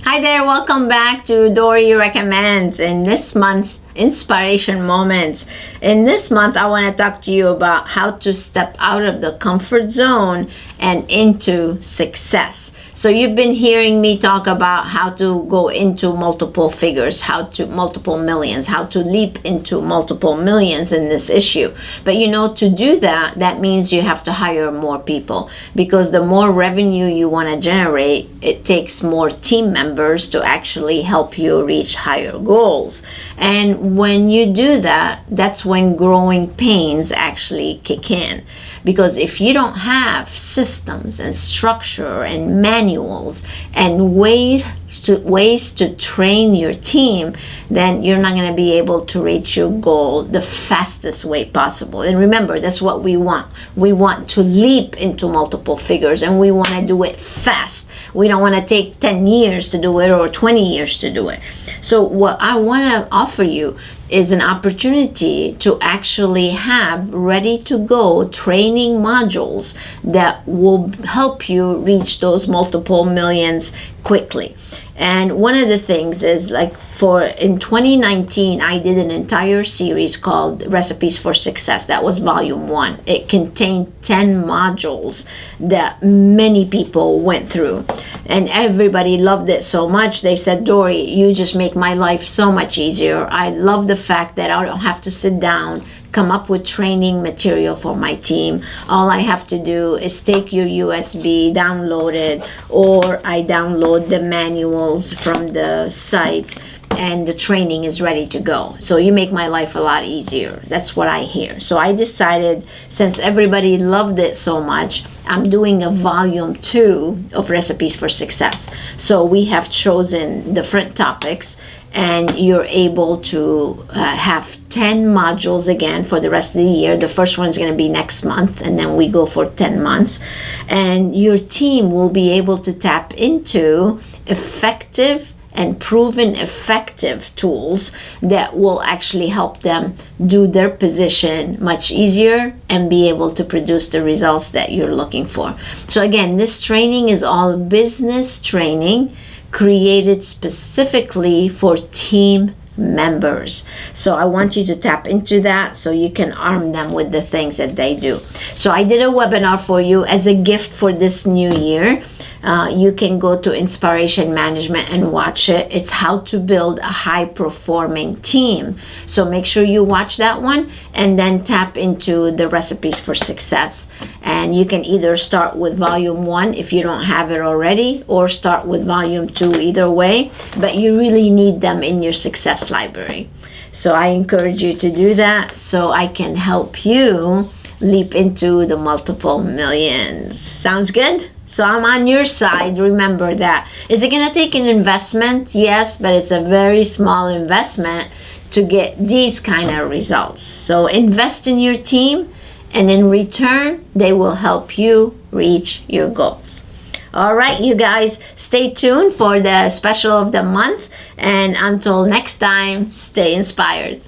Hi there, welcome back to Dori Recommends. In this month's Inspiration Moments. In this month, I want to talk to you about how to step out of the comfort zone and into success. So you've been hearing me talk about how to go into multiple figures, how to multiple millions, how to leap into multiple millions in this issue. But you know, to do that, that means you have to hire more people, because the more revenue you want to generate, it takes more team members to actually help you reach higher goals. And when you do that, that's when growing pains actually kick in. Because if you don't have systems and structure and manuals and ways to train your team, then you're not going to be able to reach your goal the fastest way possible. And remember, that's what we want. We want to leap into multiple figures, and we want to do it fast. We don't want to take 10 years to do it or 20 years to do it. So what I want to offer you is an opportunity to actually have ready to go training modules that will help you reach those multiple millions quickly. And one of the things is, like, in 2019, I did an entire series called Recipes for Success. That was volume 1. It contained 10 modules that many people went through. And everybody loved it so much. They said, Dori, you just make my life so much easier. I love the fact that I don't have to sit down, come up with training material for my team. All I have to do is take your USB, download it, or I download the manuals from the site, and the training is ready to go. So you make my life a lot easier. That's what I hear. So I decided, since everybody loved it so much, I'm doing a volume 2 of Recipes for Success. So we have chosen different topics, and you're able to have 10 modules again for the rest of the year. The first one is going to be next month, and then we go for 10 months. And your team will be able to tap into effective and proven effective tools that will actually help them do their position much easier and be able to produce the results that you're looking for. So again, this training is all business training created specifically for team members. So I want you to tap into that so you can arm them with the things that they do. So I did a webinar for you as a gift for this new year. You can go to InSPAration Management and watch it. It's how to build a high-performing team. So make sure you watch that one and then tap into the Recipes for Success. And you can either start with volume 1 if you don't have it already, or start with volume 2, either way. But you really need them in your success library. So I encourage you to do that so I can help you leap into the multiple millions. Sounds good? So I'm on your side. Remember that. Is it going to take an investment? Yes, but it's a very small investment to get these kind of results. So invest in your team, and in return, they will help you reach your goals. All right, you guys, stay tuned for the special of the month. And until next time, stay inspired.